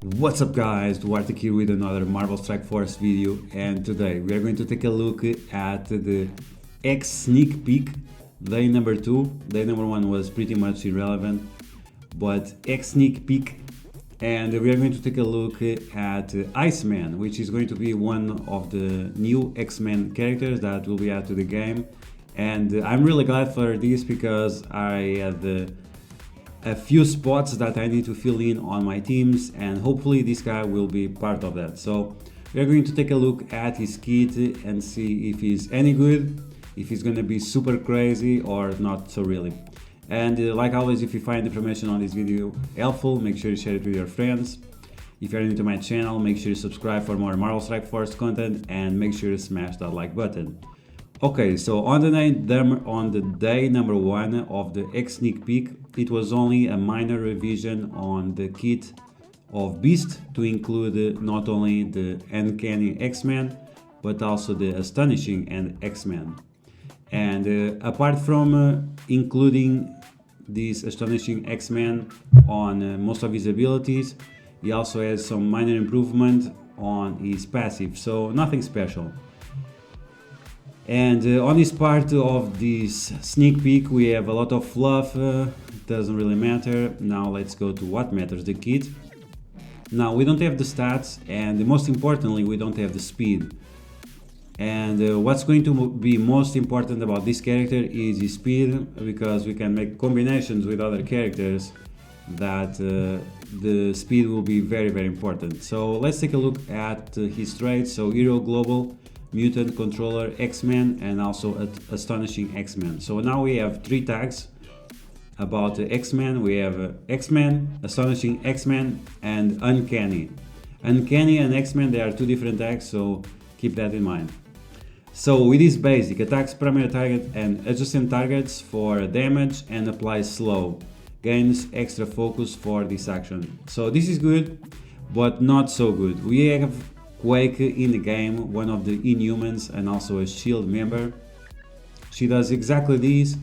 What's up guys, Duarte here with another Marvel Strike Force video, and today we are going to take a look at the X sneak peek day number 2. Day number 1 was pretty much irrelevant, but X sneak peek, and we are going to take a look at Iceman, which is going to be one of the new X-Men characters that will be added to the game. And I'm really glad for this because I had a few spots that I need to fill in on my teams, and hopefully this guy will be part of that. So we are going to take a look at his kit and see if he's any good, if he's gonna be super crazy or not so really. And like always, if you find information on this video helpful, make sure you share it with your friends. If you're new to my channel, make sure you subscribe for more Marvel Strike Force content and make sure you smash that like button. Okay, so on the day number 1 of the X sneak peek, it was only a minor revision on the kit of Beast to include not only the Uncanny X-Men but also the Astonishing and X-Men. And apart from including this Astonishing X-Men on most of his abilities, he also has some minor improvement on his passive, so nothing special. And on this part of this sneak peek we have a lot of fluff, doesn't really matter. Now let's go to what matters, the kit. Now we don't have the stats, and most importantly we don't have the speed. And what's going to be most important about this character is his speed, because we can make combinations with other characters that the speed will be very important. So let's take a look at his traits. So Hero, Global, Mutant, Controller, X-Men, and also Astonishing X-Men. So now we have 3 tags about X-Men. We have X-Men, Astonishing X-Men, and Uncanny. Uncanny and X-Men, they are 2 different tags, so keep that in mind. So with this basic, attacks primary target and adjacent targets for damage and applies slow. Gains extra focus for this action. So this is good, but not so good. We have Quake in the game, one of the Inhumans and also a SHIELD member. She does exactly this,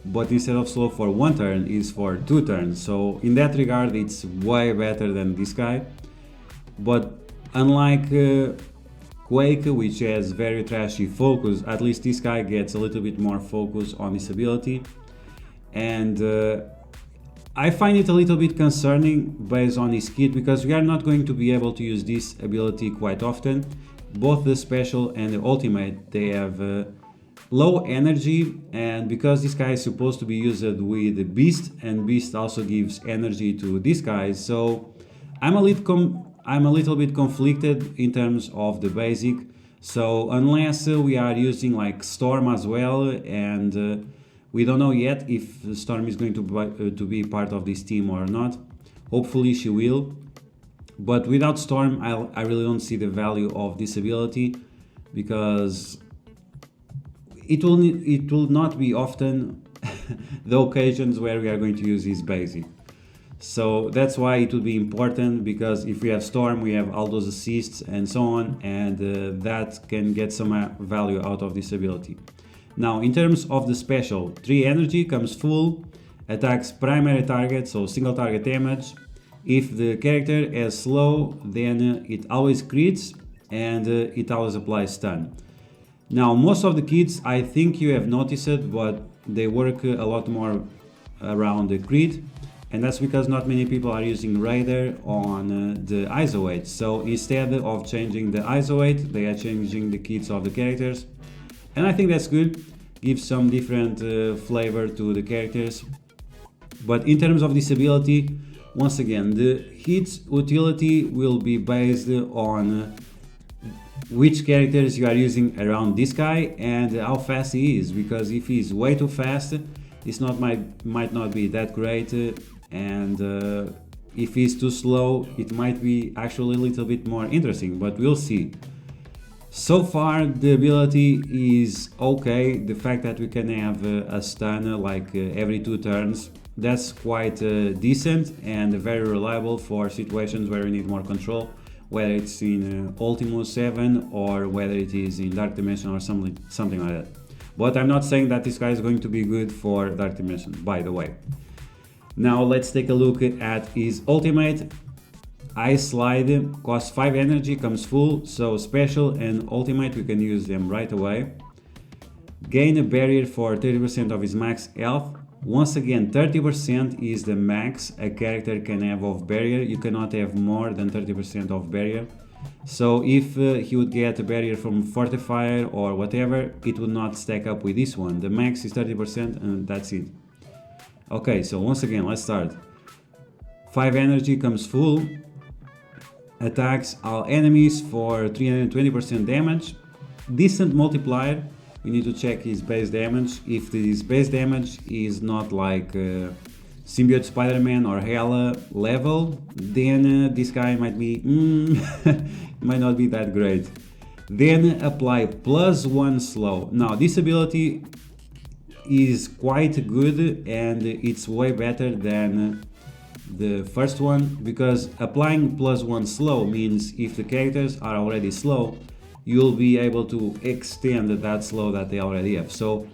but instead of slow for 1 turn is for 2 turns. So in that regard it's way better than this guy. But unlike Quake, which has very trashy focus, at least this guy gets a little bit more focus on his ability. And I find it a little bit concerning based on his kit, because we are not going to be able to use this ability quite often. Both the special and the ultimate, they have low energy, and because this guy is supposed to be used with the Beast, and Beast also gives energy to this guy, so I'm a little bit conflicted in terms of the basic. So unless we are using like Storm as well, and we don't know yet if Storm is going to be part of this team or not. Hopefully she will. But without Storm, I really don't see the value of this ability, because it will not be often the occasions where we are going to use this basic. So that's why it would be important, because if we have Storm, we have all those assists and so on, and that can get some value out of this ability. Now, in terms of the special, 3 energy, comes full, attacks primary target, so single target damage. If the character has slow, then it always crits, and it always applies stun. Now, most of the kits, I think you have noticed it, but they work a lot more around the crit, and that's because not many people are using Raider on the ISO 8. So instead of changing the ISO 8, they are changing the kits of the characters. And I think that's good, gives some different flavor to the characters. But in terms of this ability, once again, the hit's utility will be based on which characters you are using around this guy and how fast he is, because if he's way too fast, it's might not be that great, and if he's too slow, it might be actually a little bit more interesting, but we'll see. So far the ability is okay. The fact that we can have a stun like every 2 turns, that's quite decent and very reliable for situations where we need more control, whether it's in Ultimo 7 or whether it is in Dark Dimension or something like that. But I'm not saying that this guy is going to be good for Dark Dimension, by the way. Now let's take a look at his ultimate. Ice Slide costs 5 energy, comes full, so special and ultimate we can use them right away. Gain a barrier for 30% of his max health. Once again, 30% is the max a character can have of barrier. You cannot have more than 30% of barrier. So if he would get a barrier from Fortifier or whatever, it would not stack up with this one. The max is 30% and that's it. Okay, so once again, let's start. 5 energy comes full. Attacks all enemies for 320% damage. Decent multiplier. We need to check his base damage. If his base damage is not like Symbiote Spider-Man or Hela level, then this guy might be might not be that great. Then apply +1 slow. Now this ability is quite good and it's way better than the first one, because applying +1 slow means if the characters are already slow, you'll be able to extend that slow that they already have. So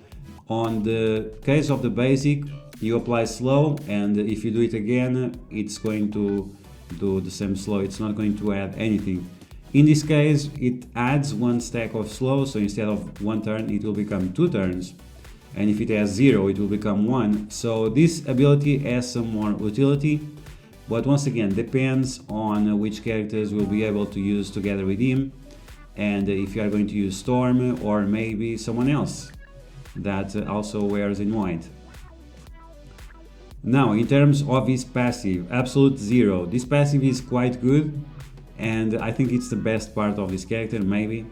on the case of the basic, you apply slow, and if you do it again, it's going to do the same slow. It's not going to add anything. In this case, it adds 1 stack of slow, so instead of 1 turn, it will become 2 turns. And if it has 0, it will become 1. So this ability has some more utility, but once again, depends on which characters we'll be able to use together with him, and if you are going to use Storm or maybe someone else that also wears in white. Now, in terms of his passive, Absolute Zero. This passive is quite good, and I think it's the best part of this character, maybe.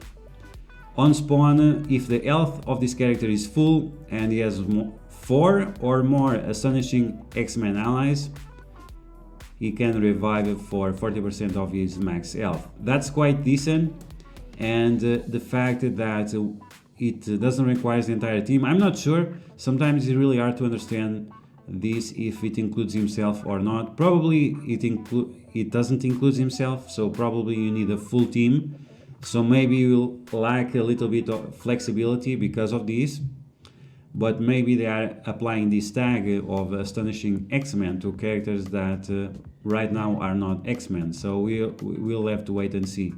On spawn, if the health of this character is full and he has 4 or more Astonishing X-Men allies, he can revive for 40% of his max health. That's quite decent, and the fact that it doesn't require the entire team, I'm not sure. Sometimes it's really hard to understand this, if it includes himself or not. Probably it doesn't include himself, so probably you need a full team. So maybe you'll lack a little bit of flexibility because of this, but maybe they are applying this tag of Astonishing X-Men to characters that right now are not X-Men, so we'll have to wait and see.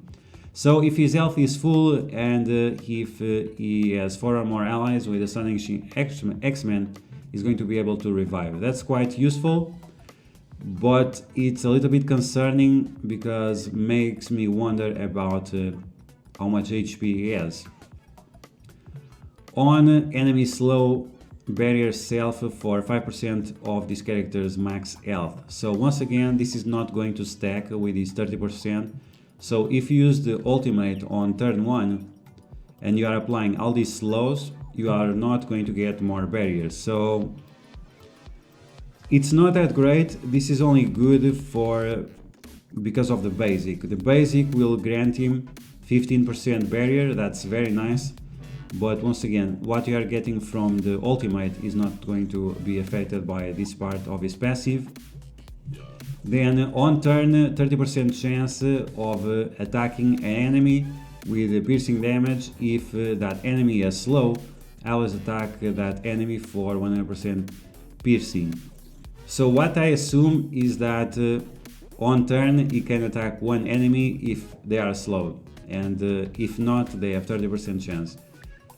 So if his health is full and if he has 4 or more allies with Astonishing X-Men, he's going to be able to revive. That's quite useful, but it's a little bit concerning because makes me wonder about how much HP he has. On enemy slow, barrier self for 5% of this character's max health. So once again, this is not going to stack with his 30%. So if you use the ultimate on turn 1 and you are applying all these slows, you are not going to get more barriers. So it's not that great. This is only good for because of the basic. The basic will grant him 15% barrier. That's very nice. But once again, what you are getting from the ultimate is not going to be affected by this part of his passive. Then on turn, 30% chance of attacking an enemy with piercing damage. If that enemy is slow, I always attack that enemy for 100% piercing. So what I assume is that on turn he can attack one enemy if they are slow, and if not, they have 30% chance.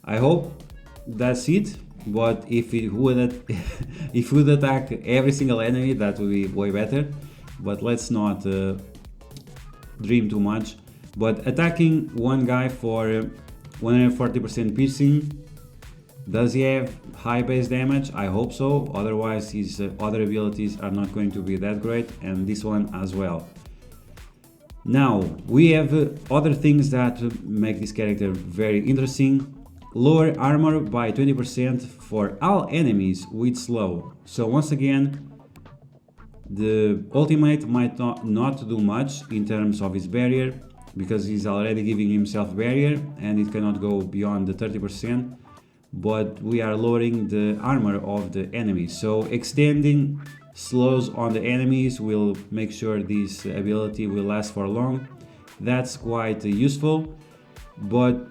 I hope that's it, but if it would if it would attack every single enemy, that would be way better. But let's not dream too much. But attacking one guy for 140% piercing, does he have high base damage? I hope so, otherwise his other abilities are not going to be that great, and this one as well. Now, we have other things that make this character very interesting. Lower armor by 20% for all enemies with slow. So once again, the ultimate might not do much in terms of his barrier, because he's already giving himself barrier and it cannot go beyond the 30%, but we are lowering the armor of the enemy. So extending slows on the enemies will make sure this ability will last for long. That's quite useful, but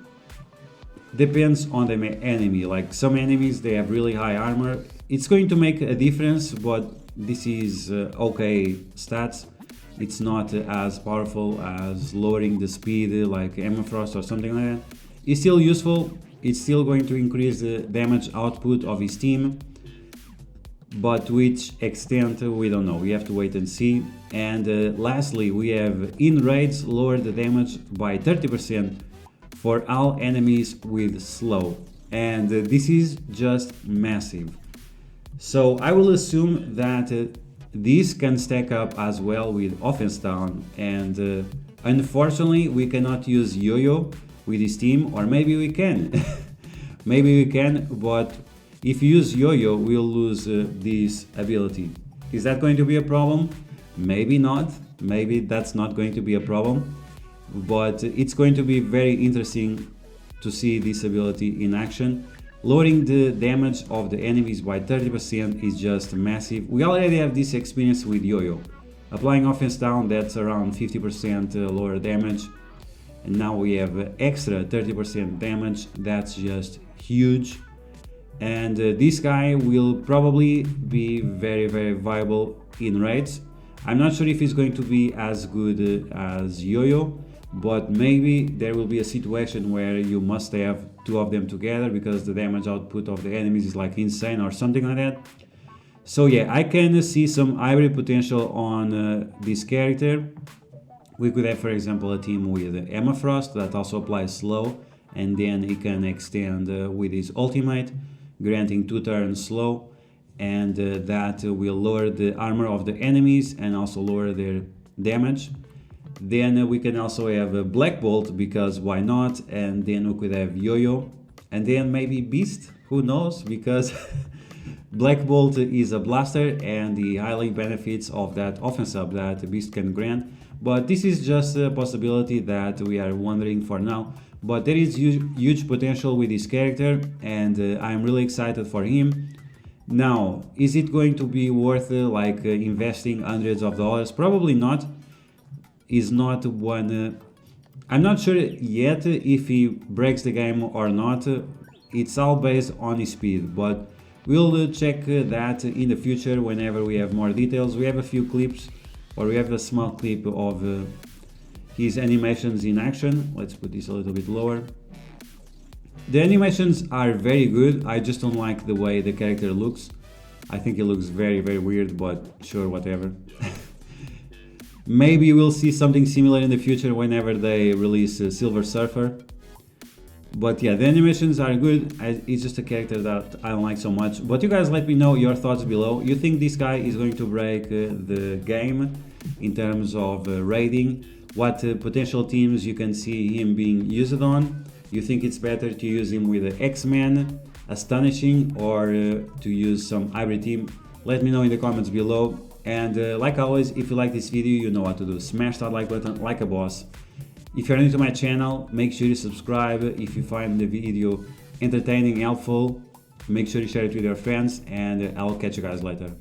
depends on the enemy. Like some enemies, they have really high armor. It's going to make a difference, but this is okay stats. It's not as powerful as lowering the speed like Emafrost or something like that. It's still useful. It's still going to increase the damage output of his team, but to which extent we don't know. We have to wait and see. And lastly, we have in raids lowered the damage by 30% for all enemies with slow, and this is just massive. So I will assume that this can stack up as well with offense down, and unfortunately we cannot use yo-yo with this team, or maybe we can. Maybe we can, but if you use yo-yo we'll lose this ability. Is that going to be a problem? Maybe not. Maybe that's not going to be a problem, but it's going to be very interesting to see this ability in action. Lowering the damage of the enemies by 30% is just massive. We already have this experience with yo-yo. Applying offense down, that's around 50% lower damage, and now we have extra 30% damage. That's just huge. And this guy will probably be very viable in raids. I'm not sure if he's going to be as good as yo-yo, but maybe there will be a situation where you must have two of them together because the damage output of the enemies is like insane or something like that. So yeah, I can see some hybrid potential on this character. We could have, for example, a team with Emafrost that also applies slow, and then he can extend with his ultimate, granting 2 turns slow, and that will lower the armor of the enemies and also lower their damage. Then we can also have a Black Bolt, because why not? And then we could have Yo-Yo, and then maybe Beast, who knows, because Black Bolt is a blaster and he highly benefits of that offense up that Beast can grant. But this is just a possibility that we are wondering for now. But there is huge potential with this character, and I'm really excited for him. Now, is it going to be worth investing hundreds of dollars? Probably not. Is not one. I'm not sure yet if he breaks the game or not. It's all based on his speed, but we'll check that in the future whenever we have more details. We have a few clips, or we have a small clip of his animations in action. Let's put this a little bit lower. The animations are very good. I just don't like the way the character looks. I think it looks very weird, but sure, whatever. Maybe we'll see something similar in the future whenever they release Silver Surfer. But yeah, the animations are good. It's just a character that I don't like so much. But you guys let me know your thoughts below. You think this guy is going to break the game in terms of raiding? What potential teams you can see him being used on? You think it's better to use him with the X-Men, Astonishing, or to use some hybrid team? Let me know in the comments below. And like always, if you like this video, you know what to do. Smash that like button like a boss. If you're new to my channel, make sure you subscribe. If you find the video entertaining, helpful, make sure you share it with your friends, and I'll catch you guys later.